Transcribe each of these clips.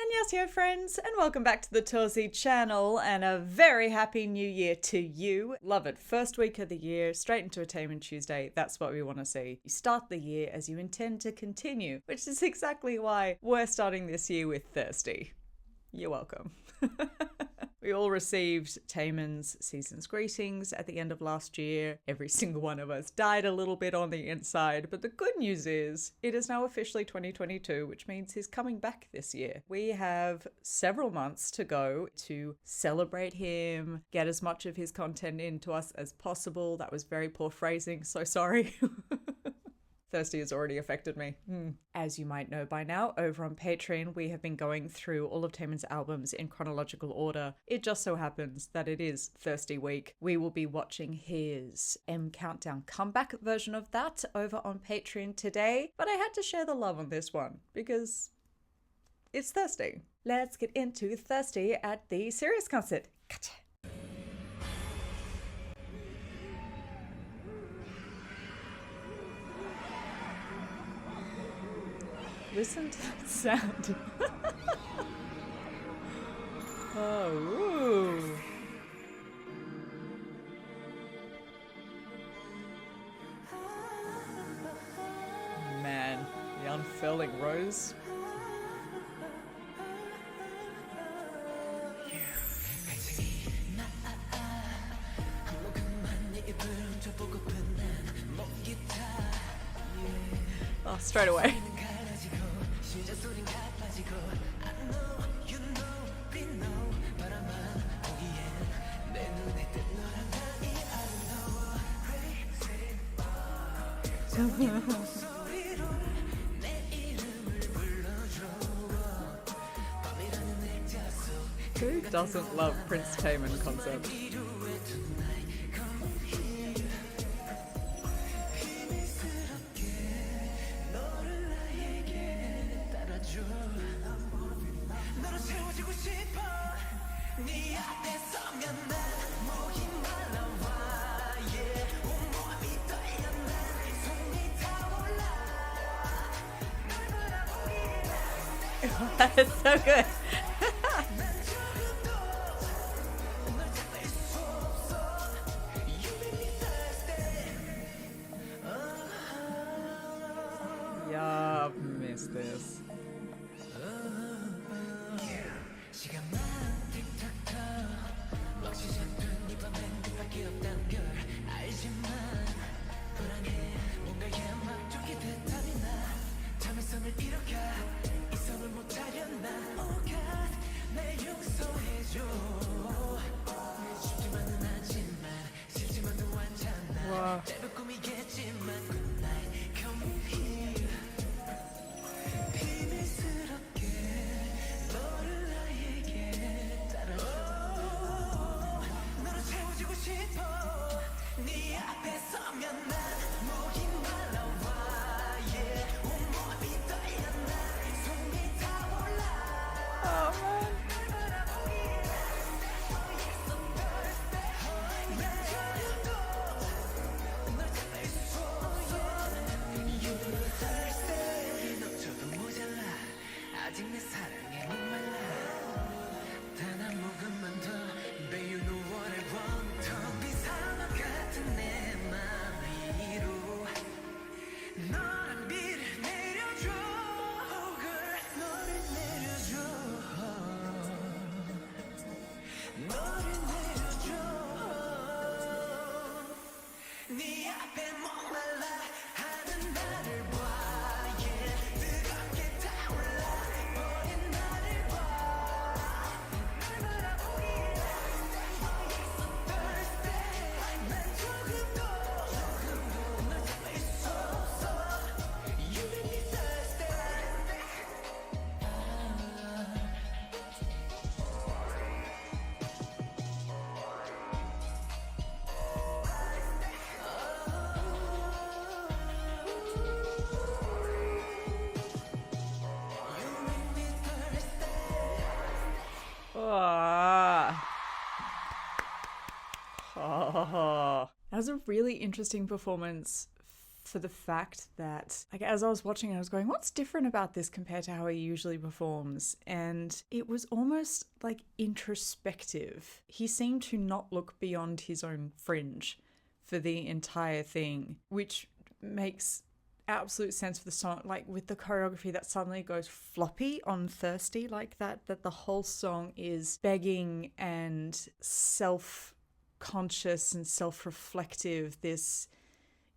Annyeonghaseyo friends, and welcome back to the Torsie channel, and a very happy new year to you. Love it. First week of the year, straight into a Taemin Tuesday. That's what we want to see. You start the year as you intend to continue, which is exactly why we're starting this year with Thirsty. You're welcome. We all received Taemin's season's greetings at the end of last year. Every single one of us died a little bit on the inside, but the good news is it is now officially 2022, which means he's coming back this year. We have several months to go to celebrate him, get as much of his content into us as possible. That was very poor phrasing, so sorry. Thirsty has already affected me. As you might know by now, over on Patreon, we have been going through all of Taemin's albums in chronological order. It just so happens that it is Thirsty Week. We will be watching his M Countdown comeback version of that over on Patreon today, but I had to share the love on this one because it's Thirsty. Let's get into Thirsty at the Sirius concert. Gotcha. Listen to that sound. Oh, ooh. Man, the unfurling rose. Oh, straight away. Who doesn't love Prince Taemin concept? That's so good. Yeah, I've missed this. Wow. That was a really interesting performance for the fact that, like, as I was watching, I was going, what's different about this compared to how he usually performs? And it was almost like introspective. He seemed to not look beyond his own fringe for the entire thing, which makes absolute sense for the song, like with the choreography that suddenly goes floppy on Thirsty like that the whole song is begging and self-conscious and self-reflective. This,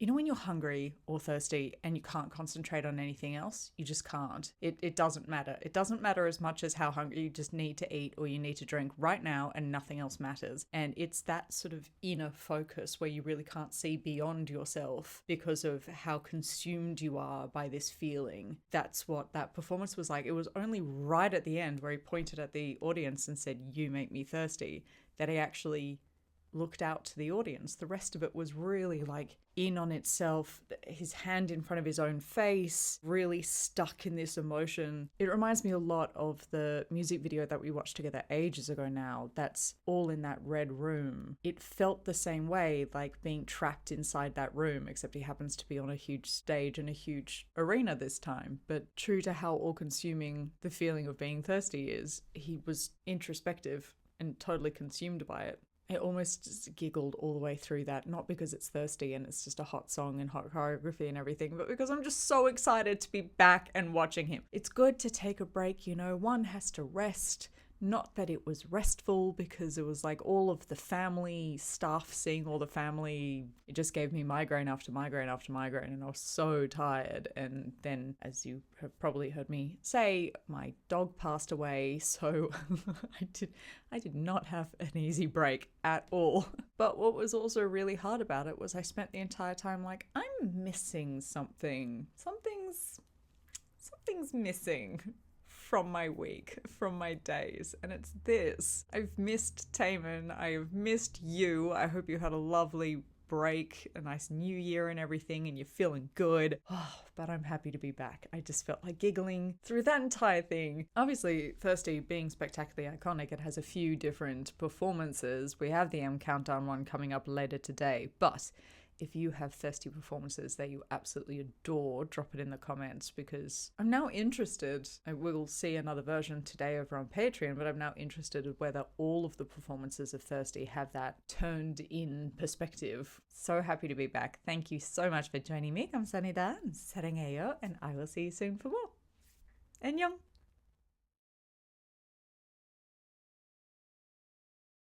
you know, when you're hungry or thirsty and you can't concentrate on anything else, you just can't. It doesn't matter. It doesn't matter as much as how hungry. You just need to eat or you need to drink right now and nothing else matters. And it's that sort of inner focus where you really can't see beyond yourself because of how consumed you are by this feeling. That's what that performance was like. It was only right at the end where he pointed at the audience and said, "You make me thirsty," that he actually looked out to the audience. The rest of it was really like in on itself, his hand in front of his own face, really stuck in this emotion. It reminds me a lot of the music video that we watched together ages ago now, that's all in that red room. It felt the same way, like being trapped inside that room, except he happens to be on a huge stage in a huge arena this time. But true to how all-consuming the feeling of being thirsty is, he was introspective and totally consumed by it. I almost just giggled all the way through that, not because it's Thirsty and it's just a hot song and hot choreography and everything, but because I'm just so excited to be back and watching him. It's good to take a break, you know, one has to rest. Not that it was restful, because it was like all of the family stuff, seeing all the family, it just gave me migraine after migraine after migraine, and I was so tired. And then, as you have probably heard me say, my dog passed away, so I did not have an easy break at all. But what was also really hard about it was I spent the entire time like, I'm missing something. Something's missing from my week, from my days, and it's this. I've missed Taemin, I have missed you. I hope you had a lovely break, a nice new year and everything, and you're feeling good. But I'm happy to be back. I just felt like giggling through that entire thing. Obviously, Thirsty being spectacularly iconic, it has a few different performances. We have the M Countdown one coming up later today, but if you have Thirsty performances that you absolutely adore, drop it in the comments, because I'm now interested. I will see another version today over on Patreon, but I'm now interested in whether all of the performances of Thirsty have that turned in perspective. So happy to be back. Thank you so much for joining me. 감사합니다. 사랑해요, and I will see you soon for more. 안녕.